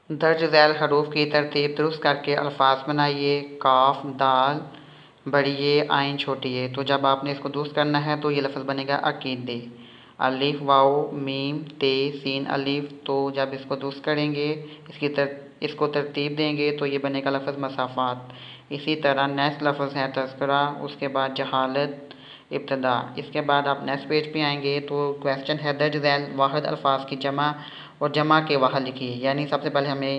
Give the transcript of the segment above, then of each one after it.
درج ذیل حروف کی ترتیب درست کر کے الفاظ بنائیے۔ کاف، دال بڑی یہ، عین چھوٹی یہ۔ تو جب آپ نے اس کو درست کرنا ہے تو یہ لفظ بنے گا عقیدے۔ الف، واو، میم، تے، سین، الف۔ تو جب اس کو درست کریں گے، اس کو ترتیب دیں گے تو یہ بنے گا لفظ مسافات۔ اسی طرح نیکسٹ لفظ ہے تذکرہ، اس کے بعد جہالت، ابتدا۔ اس کے بعد آپ نیکسٹ پیج پہ آئیں گے تو کویسچن ہے درج ذیل واحد الفاظ کی جمع اور جمع کے واحد لکھیے۔ یعنی سب سے پہلے ہمیں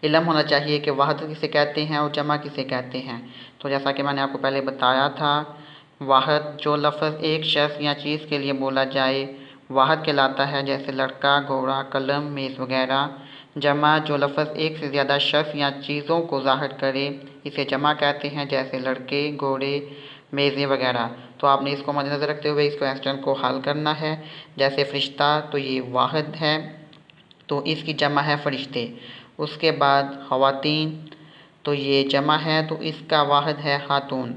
علم ہونا چاہیے کہ واحد کسے کہتے ہیں اور جمع کسے کہتے ہیں۔ تو جیسا کہ میں نے آپ کو پہلے بتایا تھا، واحد جو لفظ ایک شخص یا چیز کے لیے بولا جائے واحد کہلاتا ہے، جیسے لڑکا، گھوڑا، قلم، میز وغیرہ۔ جمع جو لفظ ایک سے زیادہ شخص یا چیزوں کو ظاہر کرے، اسے جمع کہتے ہیں، جیسے لڑکے، گھوڑے، میزیں وغیرہ۔ تو آپ نے اس کو مد نظر رکھتے ہوئے اس کویسچن کو حل کرنا ہے۔ جیسے فرشتہ، تو یہ واحد ہے تو اس کی جمع ہے فرشتے۔ اس کے بعد خواتین، تو یہ جمع ہے تو اس کا واحد ہے خاتون۔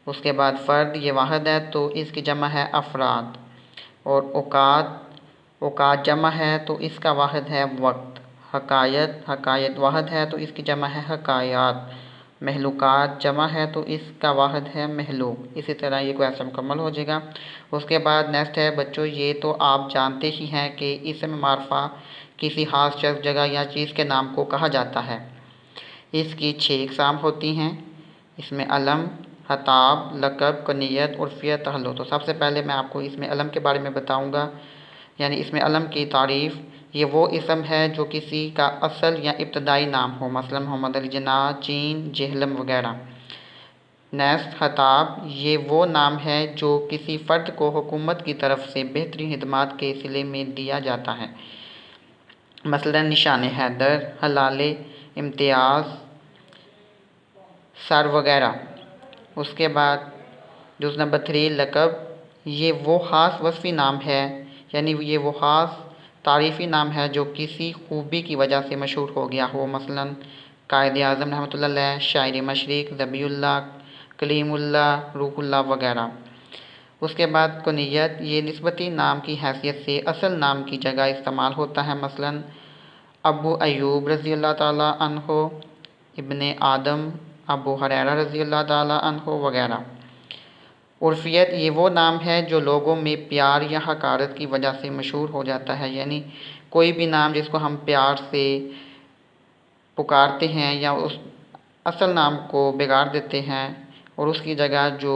اس کے بعد فرد، یہ واحد ہے تو اس کی جمع ہے افراد۔ اور اوقات جمع ہے تو اس کا واحد ہے وقت۔ حقائق واحد ہے تو اس کی جمع ہے حقائیات۔ محلوقات جمع ہے تو اس کا واحد ہے محلوق۔ اسی طرح یہ کویسچن مکمل ہو جائے گا۔ اس کے بعد نیکسٹ ہے بچوں، یہ تو آپ جانتے ہی ہیں کہ اسم معرفہ کسی خاص شخص، جگہ یا چیز کے نام کو کہا جاتا ہے۔ اس کی 6 اقسام ہوتی ہیں۔ اس میں علم، خطاب، لقب، کنیت، عرفیت، تعلق۔ تو سب سے پہلے میں آپ کو اس میں علم کے بارے میں بتاؤں گا، یعنی اس میں علم کی تعریف۔ یہ وہ اسم ہے جو کسی کا اصل یا ابتدائی نام ہو، مثلا محمد علی جناح، چین، جہلم وغیرہ۔ نیکسٹ خطاب، یہ وہ نام ہے جو کسی فرد کو حکومت کی طرف سے بہترین خدمات کے صلے میں دیا جاتا ہے، مثلا نشان حیدر، ہلال امتیاز، سر وغیرہ۔ اس کے بعد جز نمبر 3 لقب، یہ وہ خاص وصفی نام ہے، یعنی یہ وہ خاص تعریفی نام ہے جو کسی خوبی کی وجہ سے مشہور ہو گیا ہو، مثلا قائد اعظم رحمۃ اللہ علیہ، شاعر مشرق، ذبیح اللہ، کلیم اللہ، روح اللہ وغیرہ۔ اس کے بعد کنیت، یہ نسبتی نام کی حیثیت سے اصل نام کی جگہ استعمال ہوتا ہے، مثلا ابو ایوب رضی اللہ تعالیٰ عنہ، ابن آدم، ابو ہریرہ رضی اللہ تعالیٰ عنہ وغیرہ۔ عرفیت، یہ وہ نام ہے جو لوگوں میں پیار یا حقارت کی وجہ سے مشہور ہو جاتا ہے، یعنی کوئی بھی نام جس کو ہم پیار سے پکارتے ہیں یا اس اصل نام کو بگاڑ دیتے ہیں اور اس کی جگہ جو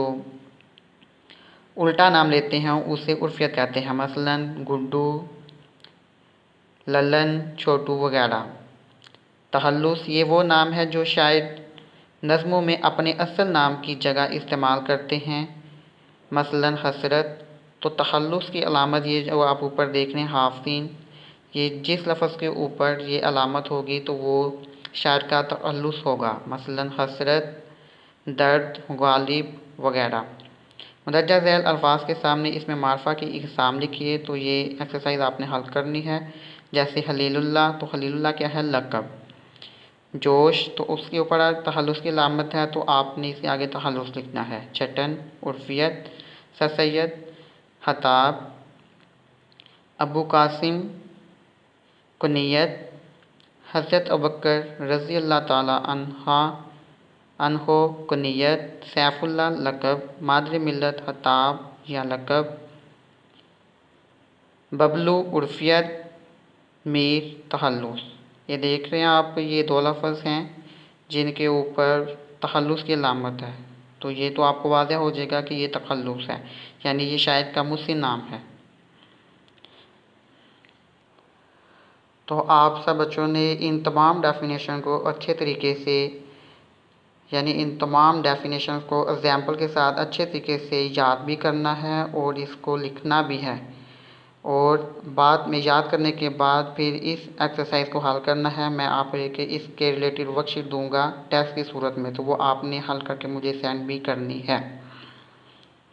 الٹا نام لیتے ہیں اسے عرفیت کہتے ہیں، مثلا گڈو، للن، چھوٹو وغیرہ۔ تخلص، یہ وہ نام ہے جو شاعر نظموں میں اپنے اصل نام کی جگہ استعمال کرتے ہیں، مثلا حسرت۔ تو تخلص کی علامت یہ جو آپ اوپر دیکھ رہے ہیں حافظین، یہ جس لفظ کے اوپر یہ علامت ہوگی تو وہ شاعر کا تخلص ہوگا، مثلا حسرت، درد، غالب وغیرہ۔ مندرجہ ذیل الفاظ کے سامنے اس میں معرفہ کی اقسام لکھیے۔ تو یہ ایکسرسائز آپ نے حل کرنی ہے۔ جیسے خلیل اللہ، تو خلیل اللہ کیا ہے؟ لقب۔ جوش، تو اس کے اوپر تخلص کی علامت ہے تو آپ نے اس کے آگے تخلص لکھنا ہے۔ چھٹن، عرفیت۔ سر سید، خطاب۔ ابو قاسم، کنیت۔ حضرت ابوبکر رضی اللہ تعالیٰ عنہ، کنیت۔ سیف اللہ، لقب۔ مادر ملت، خطاب یا لقب۔ ببلو، عرفیت۔ میر، تخلص۔ یہ دیکھ رہے ہیں آپ، یہ 2 لفظ ہیں جن کے اوپر تخلص کی علامت ہے، تو یہ تو آپ کو واضح ہو جائے گا کہ یہ تخلص ہے، یعنی یہ شاعر کا مسند نام ہے۔ تو آپ سب بچوں نے ان تمام ڈیفینیشن کو اچھے طریقے سے، یعنی ان تمام ڈیفینیشن کو ایگزامپل کے ساتھ اچھے طریقے سے یاد بھی کرنا ہے اور اس کو لکھنا بھی ہے، اور بعد میں یاد کرنے کے بعد پھر اس ایکسرسائز کو حل کرنا ہے۔ میں آپ کو اس کے ریلیٹڈ ورک شیٹ دوں گا ٹیسٹ کی صورت میں، تو وہ آپ نے حل کر کے مجھے سینڈ بھی کرنی ہے۔